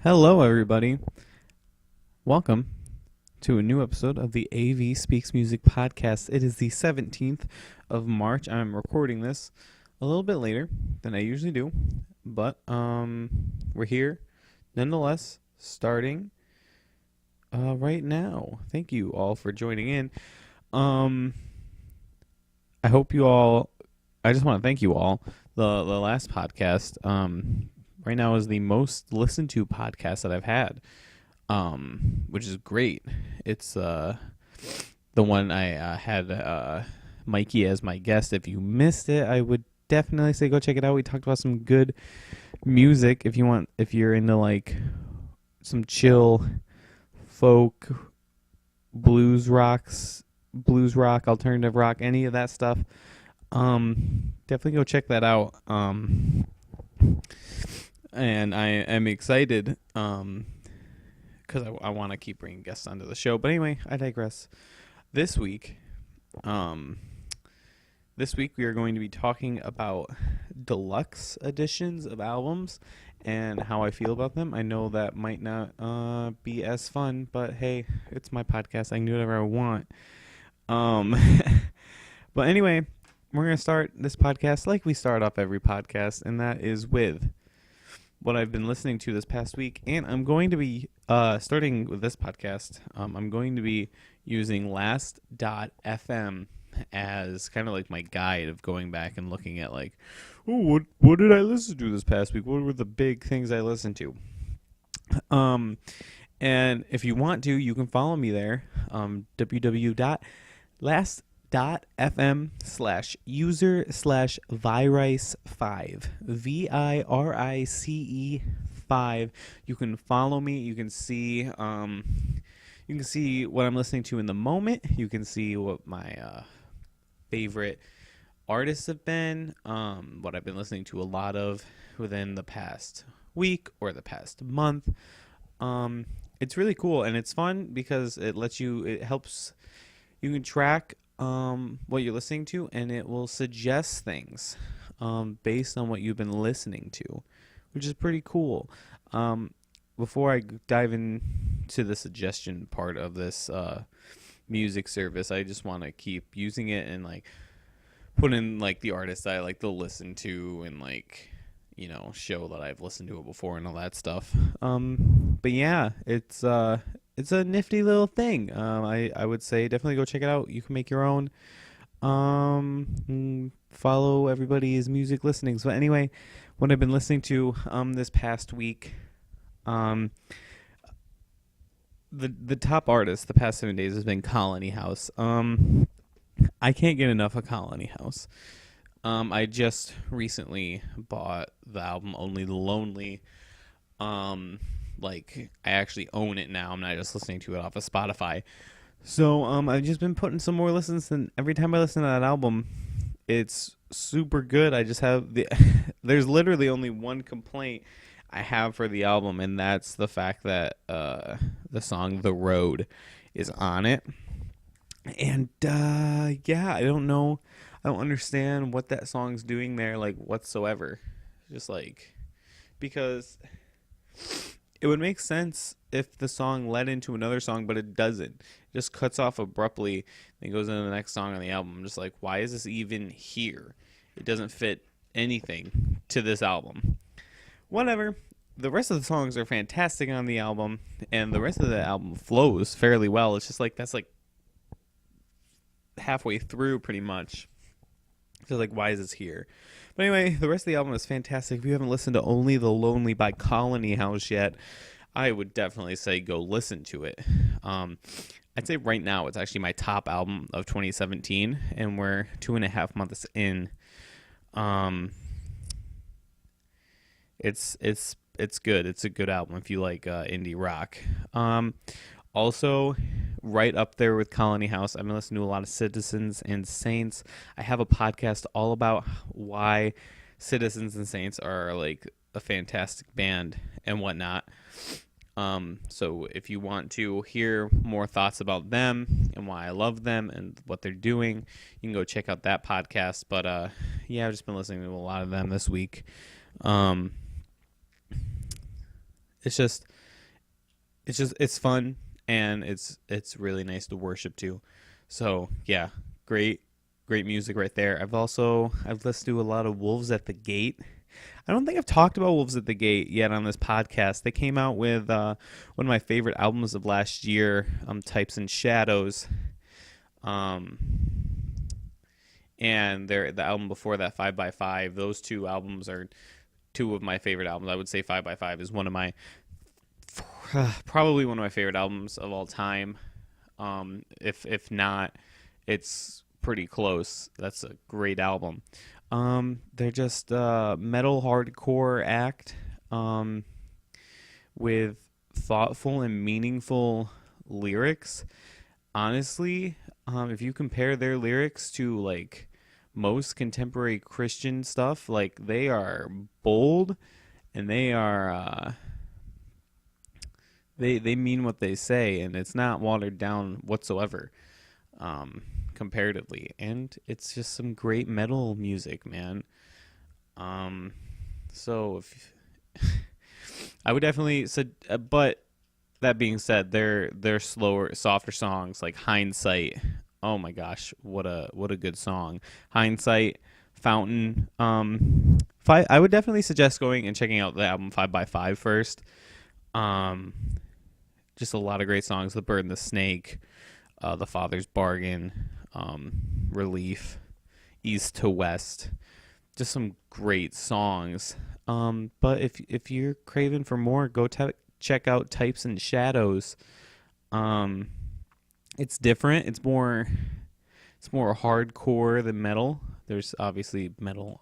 Hello, everybody. Welcome to a new episode of the AV Speaks Music podcast. It is the 17th of March. I'm recording this a little bit later than I usually do, but we're here nonetheless, starting right now. Thank you all for joining in. Um, I hope you all. I just want to thank you all. The last podcast right now is the most listened to podcast that I've had, which is great. It's the one I had Mikey as my guest. If you missed it, I would definitely say go check it out. We talked about some good music. If you're into like some chill folk, blues rock, alternative rock, any of that stuff. Definitely go check that out. And I am excited. Because I want to keep bringing guests onto the show. But anyway, I digress. This week, um, we are going to be talking about deluxe editions of albums and how I feel about them. I know that might not be as fun, but hey, it's my podcast. I can do whatever I want. Um, but anyway, we're going to start this podcast like we start off every podcast, and that is with what I've been listening to this past week. And I'm going to be starting with this podcast. I'm going to be using last.fm as kind of like my guide of going back and looking at like, oh, what did I listen to this past week? What were the big things I listened to? And if you want to, you can follow me there. www.last.fm/user/virice5 VIRICE5. You can follow me. You can see what I'm listening to in the moment. You can see what my favorite artists have been, what I've been listening to a lot of within the past week or the past month. It's really cool and it's fun because it helps you can track what you're listening to, and it will suggest things based on what you've been listening to, which is pretty cool. Before I dive into the suggestion part of this music service, I just want to keep using it and like put in like the artists I like to listen to and like, show that I've listened to it before and all that stuff. But yeah, it's a nifty little thing. I would say definitely go check it out. You can make your own. Follow everybody's music listenings. But anyway, what I've been listening to this past week, the top artist the past 7 days has been Colony House. I can't get enough of Colony House. I just recently bought the album Only the Lonely. Like I actually own it now. I'm not just listening to it off of Spotify. So I've just been putting some more listens, and every time I listen to that album, it's super good. I just have there's literally only one complaint I have for the album, and that's the fact that the song "The Road" is on it. And yeah, I don't know. I don't understand what that song's doing there, like whatsoever. Just like because it would make sense if the song led into another song, but it doesn't. It just cuts off abruptly and goes into the next song on the album. I'm just like, why is this even here? It doesn't fit anything to this album. Whatever. The rest of the songs are fantastic on the album, and the rest of the album flows fairly well. It's just like that's like halfway through pretty much. So like, why is this here? But anyway, the rest of the album is fantastic. If you haven't listened to Only the Lonely by Colony House yet, I would definitely say go listen to it. I'd say right now it's actually my top album of 2017, and we're 2.5 months in. It's good. It's a good album if you like indie rock. Also, right up there with Colony House, I've been listening to a lot of Citizens and Saints. I have a podcast all about why Citizens and Saints are like a fantastic band and whatnot. So if you want to hear more thoughts about them and why I love them and what they're doing, you can go check out that podcast. But yeah, I've just been listening to a lot of them this week. It's just it's fun, and it's really nice to worship to. So yeah, great music right there. I've listened to a lot of Wolves at the Gate. I don't think I've talked about Wolves at the Gate yet on this podcast. They came out with one of my favorite albums of last year, Types and Shadows. Um, and the album before that, 5 by 5. Those two albums are two of my favorite albums. I would say 5 by 5 is one of my probably one of my favorite albums of all time. If not, it's pretty close. That's a great album. They're just metal hardcore act with thoughtful and meaningful lyrics. Honestly, if you compare their lyrics to like most contemporary Christian stuff, like they are bold and they are they mean what they say, and it's not watered down whatsoever, comparatively. And it's just some great metal music, man. So if I would definitely said, but that being said, they're slower, softer songs like Hindsight. Oh my gosh, what a good song. Hindsight, Fountain. Five. I would definitely suggest going and checking out the album 5 by 5 first. Um, just a lot of great songs. The Bird and the Snake, The Father's Bargain, Relief, East to West. Just some great songs. But if you're craving for more, go check out Types and Shadows. It's different. It's more hardcore than metal. There's obviously metal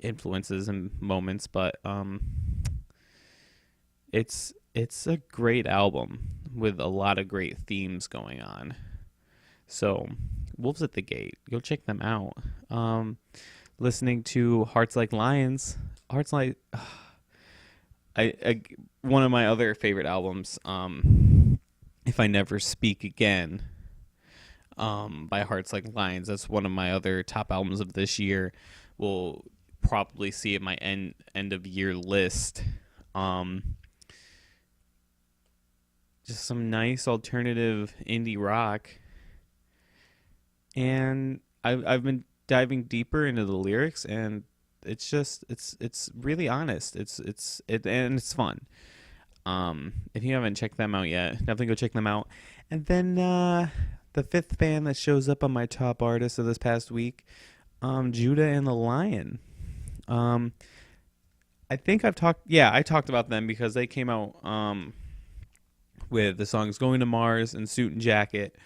influences and moments, but it's a great album with a lot of great themes going on. So, Wolves at the Gate, go check them out. Listening to Hearts Like Lions, Hearts Like I one of my other favorite albums, If I Never Speak Again, by Hearts Like Lions. That's one of my other top albums of this year. We'll probably see at my end of year list. Just some nice alternative indie rock, and I've been diving deeper into the lyrics, and it's really honest. And it's fun. If you haven't checked them out yet, definitely go check them out. And then the fifth band that shows up on my top artists of this past week, Judah and the Lion. I think I talked about them because they came out with the songs Going to Mars and Suit and Jacket.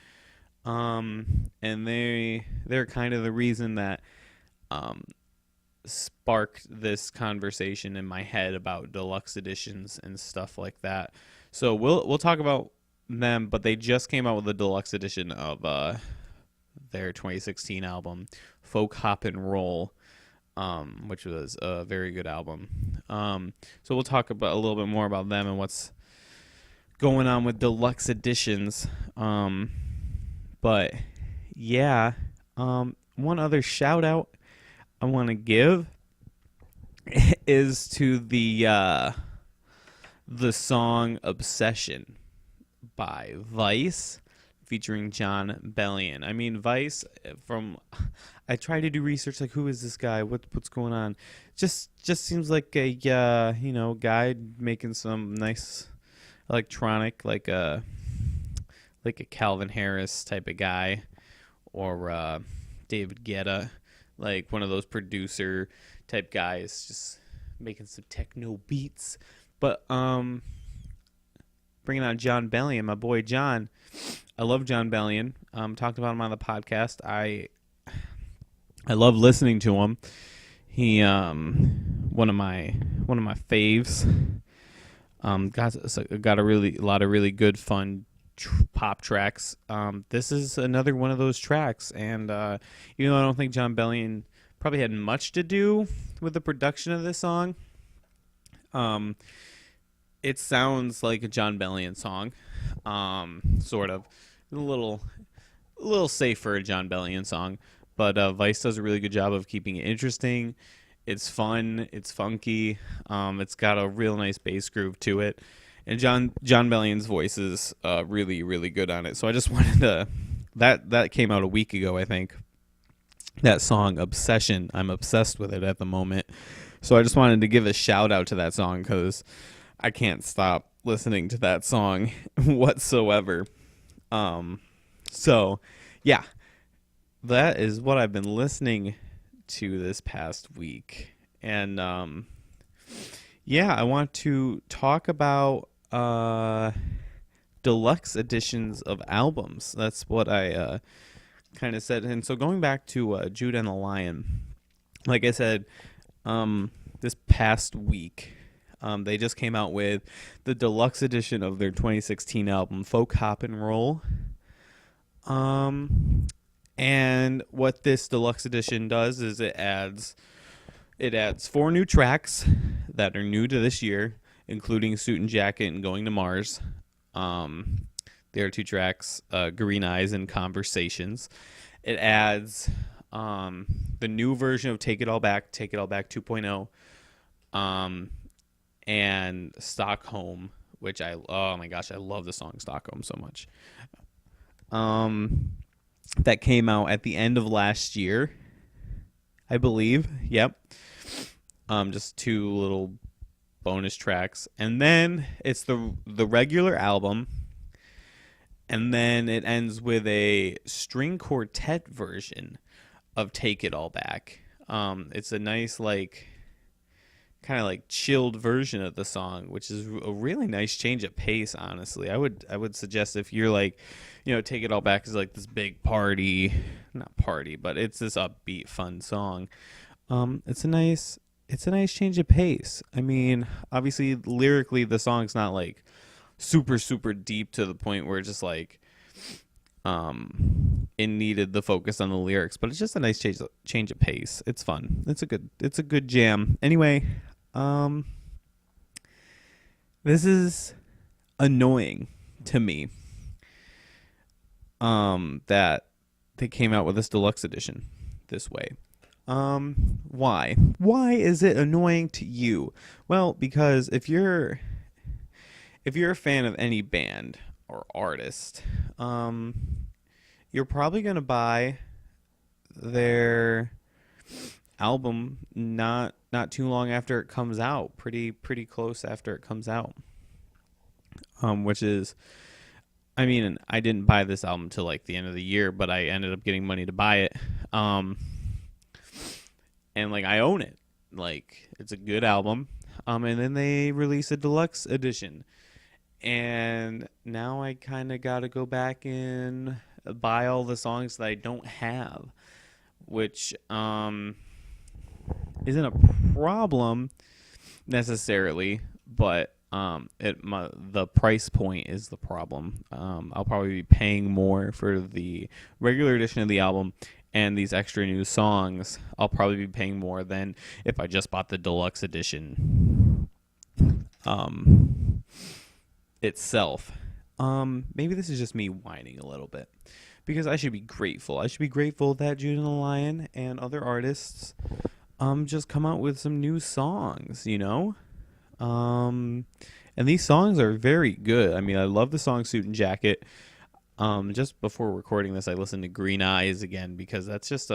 And they're kind of the reason that sparked this conversation in my head about deluxe editions and stuff like that. So we'll talk about them, but they just came out with a deluxe edition of their 2016 album, Folk Hop and Roll, which was a very good album. So we'll talk about a little bit more about them and what's going on with deluxe editions. But yeah, one other shout out I want to give is to the song Obsession by Vice featuring John Bellion. I mean, Vice, I tried to do research, like, who is this guy? What's going on? Just seems like a guy making some nice electronic, like a Calvin Harris type of guy, or David Guetta, like one of those producer type guys, just making some techno beats. But bringing on John Bellion, my boy John. I love John Bellion. Talked about him on the podcast. I love listening to him. He one of my faves. Got a lot of really good fun pop tracks. This is another one of those tracks, and even though I don't think John Bellion probably had much to do with the production of this song, it sounds like a John Bellion song, sort of a little safe for a John Bellion song, but Vice does a really good job of keeping it interesting It's fun. It's funky. It's got a real nice bass groove to it, and John Bellion's voice is really really good on it. So I just wanted to that came out a week ago, I think. That song Obsession. I'm obsessed with it at the moment. So I just wanted to give a shout out to that song because I can't stop listening to that song whatsoever. So yeah, that is what I've been listening to this past week. And yeah, I want to talk about deluxe editions of albums. That's what I kind of said. And so going back to Jude and the Lion, like I said, this past week, they just came out with the deluxe edition of their 2016 album, Folk Hop and Roll. And what this deluxe edition does is it adds 4 new tracks that are new to this year, including Suit and Jacket and Going to Mars. There are 2 tracks, Green Eyes and Conversations. It adds the new version of Take It All Back 2.0, and Stockholm, which oh my gosh, I love the song Stockholm so much. That came out at the end of last year, I believe. Yep. Just 2 little bonus tracks, and then it's the regular album, and then it ends with a string quartet version of Take It All Back. It's a nice, like, kind of like chilled version of the song, which is a really nice change of pace. Honestly, I would suggest if you're like, Take It All Back is like this big not party, but it's this upbeat, fun song. It's a nice change of pace. I mean, obviously lyrically the song's not like super super deep to the point where it's just like it needed the focus on the lyrics, but it's just a nice change of pace. It's fun. It's a good jam. Anyway, this is annoying to me that they came out with this deluxe edition this way. Why is it annoying to you? Well, because if you're a fan of any band or artist, you're probably going to buy their album not too long after it comes out, pretty close after it comes out. Which is, I mean, I didn't buy this album till like the end of the year, but I ended up getting money to buy it. And like I own it. Like, it's a good album. And then they release a deluxe edition. And now I kind of got to go back and buy all the songs that I don't have, which isn't a problem necessarily, but the price point is the problem. I'll probably be paying more for the regular edition of the album, and these extra new songs I'll probably be paying more than if I just bought the deluxe edition itself. Maybe this is just me whining a little bit, because I should be grateful. I should be grateful that Jude and the Lion and other artists just come out with some new songs, and these songs are very good. I mean, I love the song Suit and Jacket. Just before recording this, I listened to Green Eyes again because that's just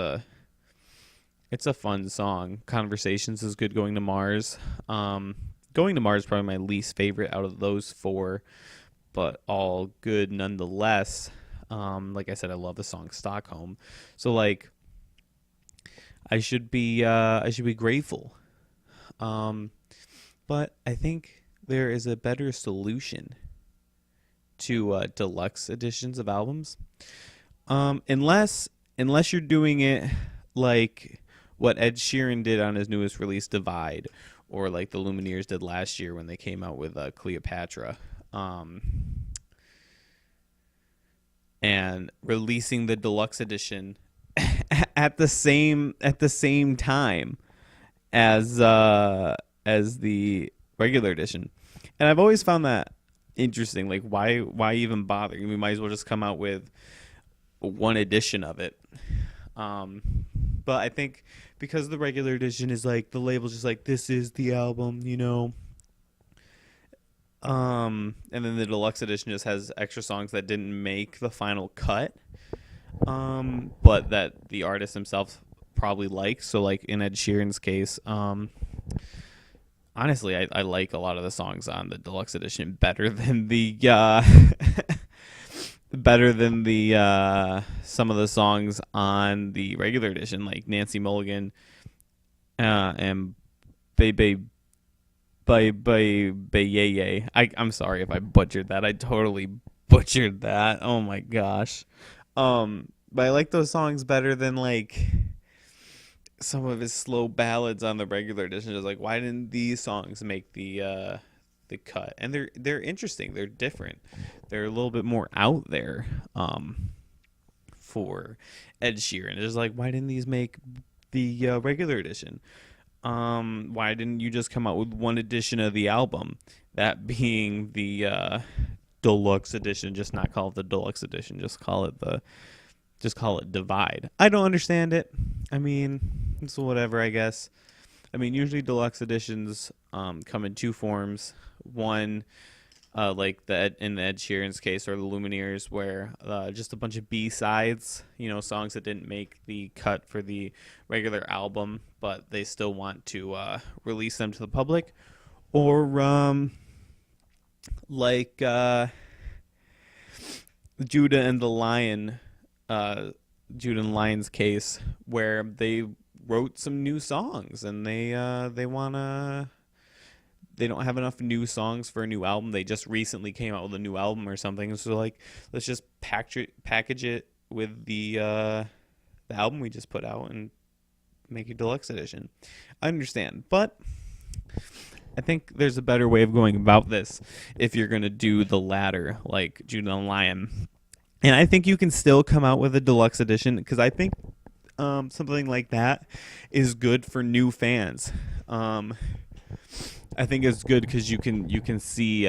it's a fun song. Conversations is good. Going to Mars. Going to Mars is probably my least favorite out of those 4, but all good nonetheless. Like I said, I love the song Stockholm. So like, I should be grateful. But I think there is a better solution to deluxe editions of albums, unless you're doing it like what Ed Sheeran did on his newest release, Divide, or like the Lumineers did last year when they came out with Cleopatra, and releasing the deluxe edition at the same time as the regular edition. And I've always found that interesting. Like, why even bother? We might as well just come out with one edition of it. But I think because the regular edition is like the label's just like this is the album, and then the deluxe edition just has extra songs that didn't make the final cut, but that the artist himself probably likes. So like in Ed Sheeran's case, honestly, I like a lot of the songs on the deluxe edition better than the better than the some of the songs on the regular edition, like Nancy Mulligan and Baby by Yay. I'm sorry if I butchered that. I totally butchered that. Oh my gosh. But I like those songs better than like some of his slow ballads on the regular edition. Just like, why didn't these songs make the cut? And they're interesting. They're different. They're a little bit more out there. For Ed Sheeran, it's just like, why didn't these make the regular edition? Why didn't you just come out with one edition of the album, that being the deluxe edition? Just not call it the deluxe edition, just call it Divide. I don't understand it. I mean, it's whatever, I guess. I mean, usually deluxe editions come in two forms. One, like in the Ed Sheeran's case, or the Lumineers, where just a bunch of B-sides, songs that didn't make the cut for the regular album, but they still want to release them to the public. Or like Judah and the Lion, Judah and the Lion's case, where they wrote some new songs and they don't have enough new songs for a new album. They just recently came out with a new album or something. So like, let's just package it with the album we just put out and make a deluxe edition. I understand, but I think there's a better way of going about this if you're going to do the latter, like Judah and Lion. And I think you can still come out with a deluxe edition, because I think something like that is good for new fans. I think it's good because you can see,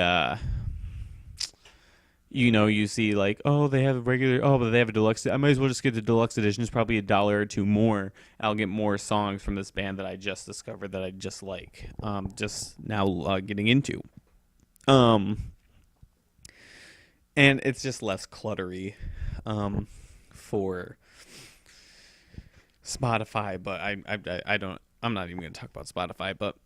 you see like, oh, they have a regular, oh, but they have a deluxe. I might as well just get the deluxe edition. It's probably $1 or $2 more. I'll get more songs from this band that I just discovered that I just like, just now getting into. And it's just less cluttery, for Spotify. But I'm not even going to talk about Spotify, but,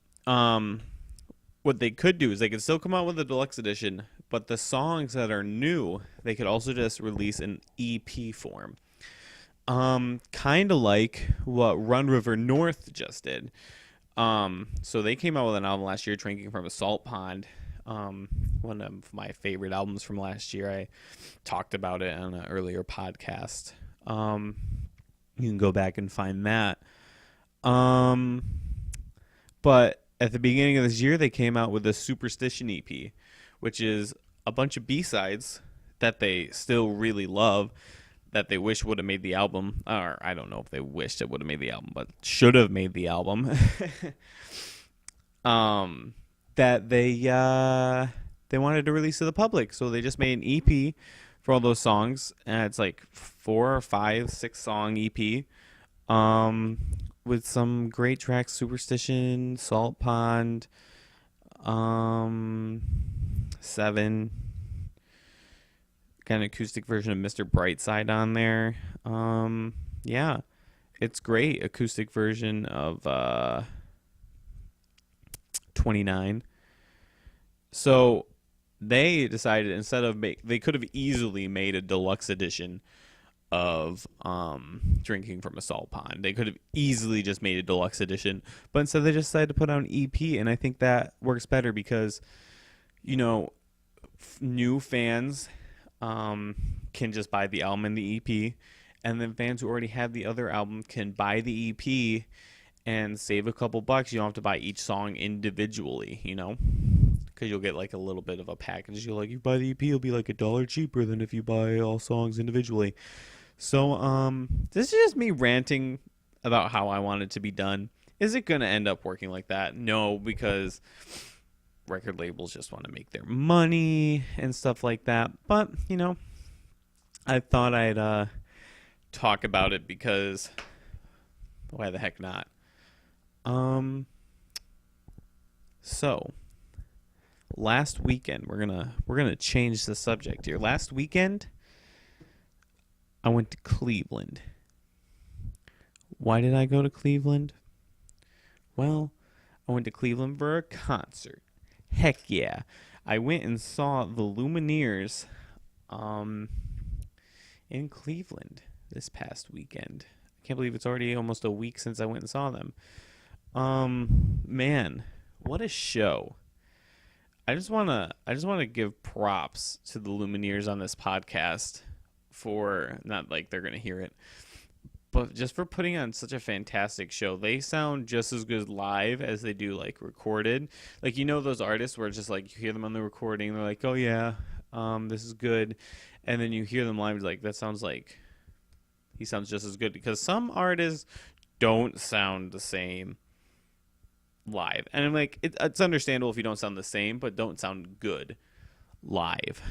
what they could do is they could still come out with a deluxe edition, but the songs that are new, they could also just release an EP form. Kind of like what Run River North just did. So they came out with an album last year, Drinking from a Salt Pond. One of my favorite albums from last year. I talked about it on an earlier podcast. You can go back and find that. But at the beginning of this year, they came out with a Superstition EP, which is a bunch of B-sides that they still really love, that they wish would have made the album. Or I don't know if they wished it would have made the album, but should have made the album. That they wanted to release to the public. So they just made an EP for all those songs. And it's like 4 or 5, 6 song EP. With some great tracks: Superstition, Salt Pond, 7, got an acoustic version of Mr. Brightside on there. Yeah, it's great. Acoustic version of 29. So they decided, instead of they could have easily made a deluxe edition of Drinking from a Salt Pond. They could have easily just made a deluxe edition, but instead they just decided to put out an EP, and I think that works better because, new fans can just buy the album and the EP, and then fans who already have the other album can buy the EP and save a couple bucks. You don't have to buy each song individually, because you'll get like a little bit of a package. You buy the EP, it'll be like $1 cheaper than if you buy all songs individually. So, this is just me ranting about how I want it to be done. Is it going to end up working like that? No, because record labels just want to make their money and stuff like that. But, I thought I'd talk about it because Why the heck not? Um, so last weekend we're gonna change the subject here. Last weekend I went to Cleveland. Why did I go to Cleveland? Well, I went to Cleveland for a concert. Heck yeah. I went and saw the Lumineers in Cleveland this past weekend. I can't believe it's already almost a week since I went and saw them. Man, what a show. I just wanna give props to the Lumineers on this podcast for, not like they're gonna hear it, but just for putting on such a fantastic show. They sound just as good live as they do like recorded. Like, you know, those artists where it's just like you hear them on the recording, they're like, oh yeah, this is good, and then you hear them live, like that sounds like he sounds just as good, because some artists don't sound the same live, and I'm like, it's understandable if you don't sound the same, but don't sound good live.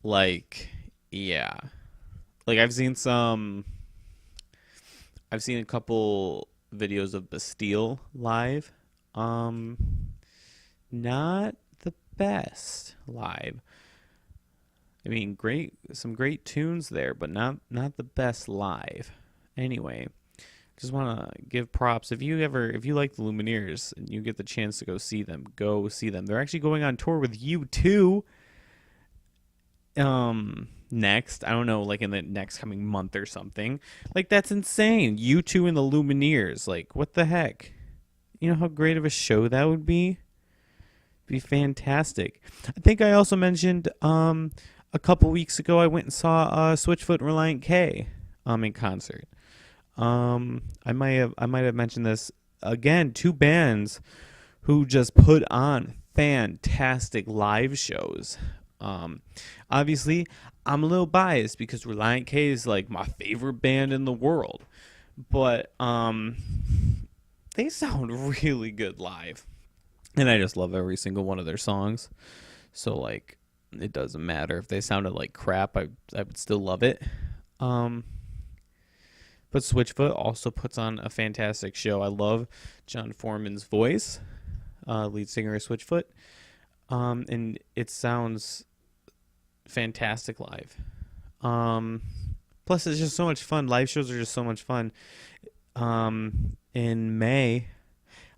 Like, yeah, like I've seen a couple videos of Bastille live. Um, Not the best live. I mean, some great tunes there, but not the best live. Anyway, just want to give props. If you like the Lumineers and you get the chance to go see them, go see them. They're actually going on tour with U2 next. I don't know, like in the next coming month or something. Like, that's insane. U2 and the Lumineers. Like, what the heck? You know how great of a show that would be? Be fantastic. I think I also mentioned a couple weeks ago I went and saw Switchfoot and Reliant K in concert. I might have mentioned this again. Two bands who just put on fantastic live shows. Obviously, I'm a little biased because Reliant K is like my favorite band in the world, but they sound really good live, and I just love every single one of their songs. So like, it doesn't matter if they sounded like crap. I would still love it. But Switchfoot also puts on a fantastic show. I love John Foreman's voice, lead singer of Switchfoot, and it sounds fantastic live. Plus, it's just so much fun. Live shows are just so much fun. In May,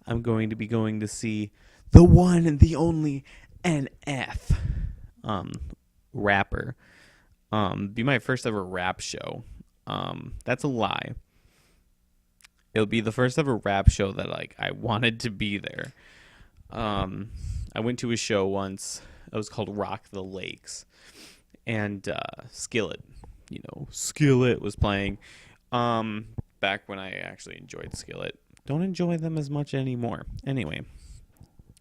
I'm going to see the one and the only NF, rapper. Be my first ever rap show. That's a lie. It'll be the first ever rap show that like I wanted to be there. I went to a show once. It was called Rock the Lakes, and Skillet was playing. Back when I actually enjoyed Skillet. Don't enjoy them as much anymore. Anyway,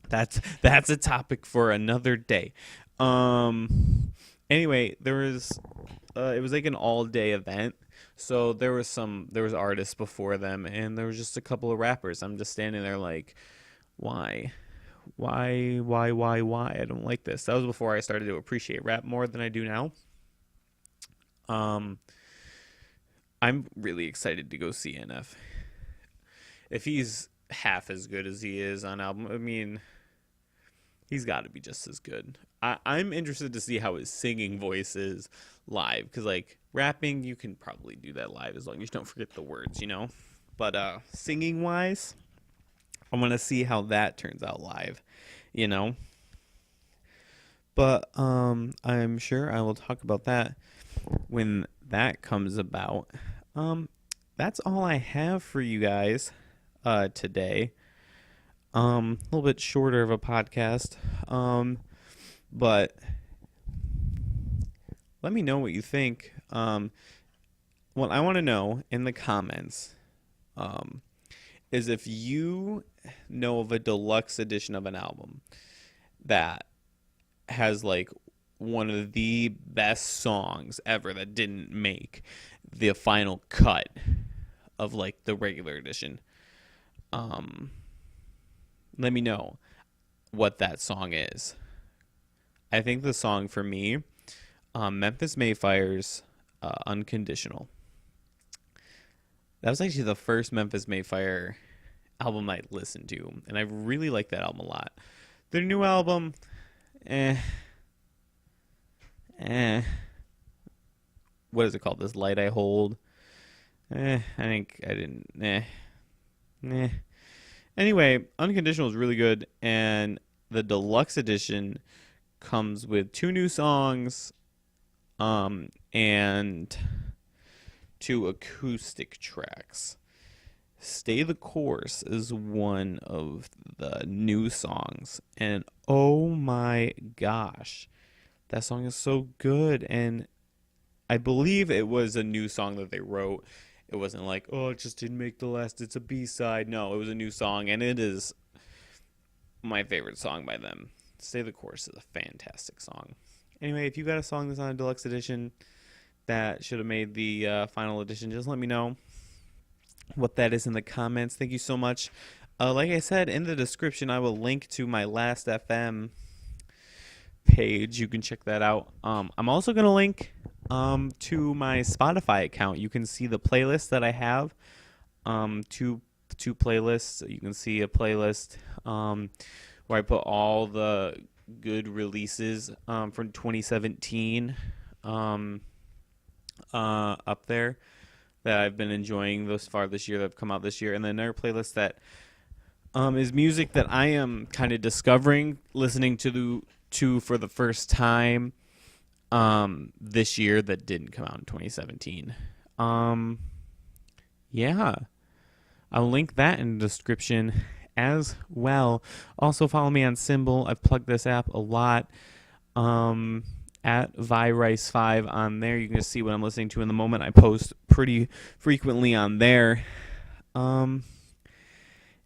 that's a topic for another day. Anyway, there was it was like an all-day event. So there was artists before them, and there was just a couple of rappers. I'm just standing there like, why? I don't like this. That was before I started to appreciate rap more than I do now. I'm really excited to go see NF. If he's half as good as he is on album, I mean, he's got to be just as good. I'm interested to see how his singing voice is live, because like rapping, you can probably do that live as long as you don't forget the words, you know. But singing wise, I want to see how that turns out live, you know. But I'm sure I will talk about that when that comes about. That's all I have for you guys today. A little bit shorter of a podcast. But let me know what you think. What I want to know in the comments is if you know of a deluxe edition of an album that has like one of the best songs ever that didn't make the final cut of like the regular edition. Let me know what that song is. I think the song for me, Memphis Mayfire's Unconditional. That was actually the first Memphis Mayfire album I listened to, and I really like that album a lot. Their new album, eh, eh. What is it called? This Light I Hold. I think I didn't. Eh. Anyway, Unconditional is really good, and the deluxe edition comes with 2 new songs, and 2 acoustic tracks. Stay the Course is one of the new songs, and oh my gosh, that song is so good. And I believe it was a new song that they wrote. It wasn't like, oh, it just didn't make the list, it's a B-side. No, it was a new song, and it is my favorite song by them. Stay the Course is a fantastic song. Anyway, if you got a song that's on a deluxe edition that should have made the final edition, just let me know what that is in the comments. Thank you so much. Like I said, in the description, I will link to my Last FM page. You can check that out. I'm also going to link to my Spotify account. You can see the playlist that I have. Two playlists. You can see a playlist where I put all the good releases from 2017 up there that I've been enjoying thus far this year, that have come out this year. And then another playlist that is music that I am kind of discovering, listening to for the first time this year that didn't come out in 2017. Yeah. I'll link that in the description as well. Also follow me on Symbol. I've plugged this app a lot. At Vyrice5 on there. You can just see what I'm listening to in the moment. I post pretty frequently on there. And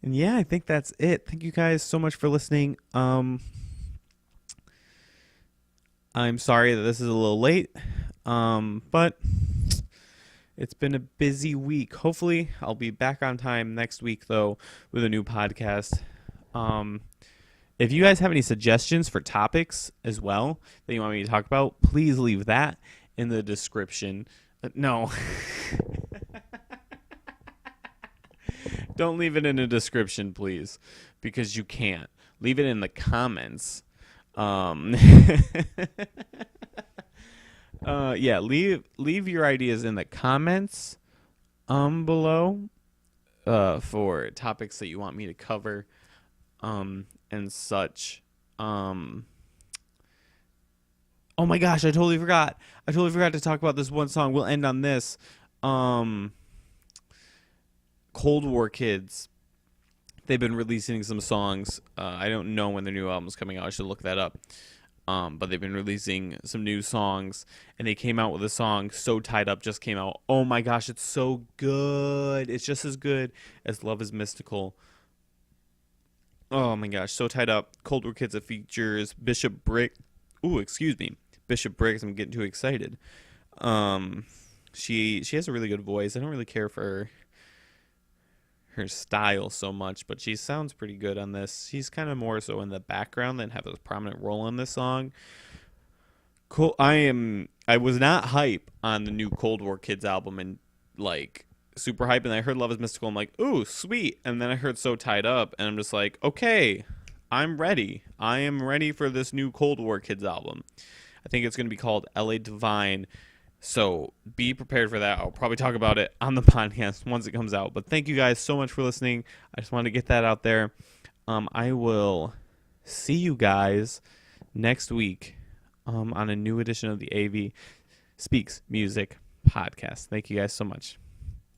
yeah, I think that's it. Thank you guys so much for listening. I'm sorry that this is a little late. But it's been a busy week. Hopefully I'll be back on time next week though with a new podcast. If you guys have any suggestions for topics as well that you want me to talk about, please leave that in the description. No. Don't leave it in the description, please, because you can't. Leave it in the comments. Yeah, leave your ideas in the comments below for topics that you want me to cover. And such. Oh my gosh, I totally forgot. To talk about this one song. We'll end on this. Cold War Kids. They've been releasing some songs. I don't know when their new album's coming out. I should look that up. But they've been releasing some new songs, and they came out with a song, So Tied Up, just came out. Oh my gosh, it's so good. It's just as good as Love is Mystical. Oh my gosh, So Tied Up. Cold War Kids. It features Bishop Briggs. Bishop Briggs. I'm getting too excited. She has a really good voice. I don't really care for her style so much, but she sounds pretty good on this. She's kind of more so in the background than have a prominent role in this song. Cool. I was not hype on the new Cold War Kids album, and like super hype, and I heard Love is Mystical. I'm like, ooh, sweet. And then I heard So Tied Up, and I'm just like, okay, I'm ready. I am ready for this new Cold War Kids album. I think it's going to be called LA Divine. So be prepared for that. I'll probably talk about it on the podcast once it comes out. But thank you guys so much for listening. I just wanted to get that out there. I will see you guys next week on a new edition of the AV Speaks Music podcast. Thank you guys so much.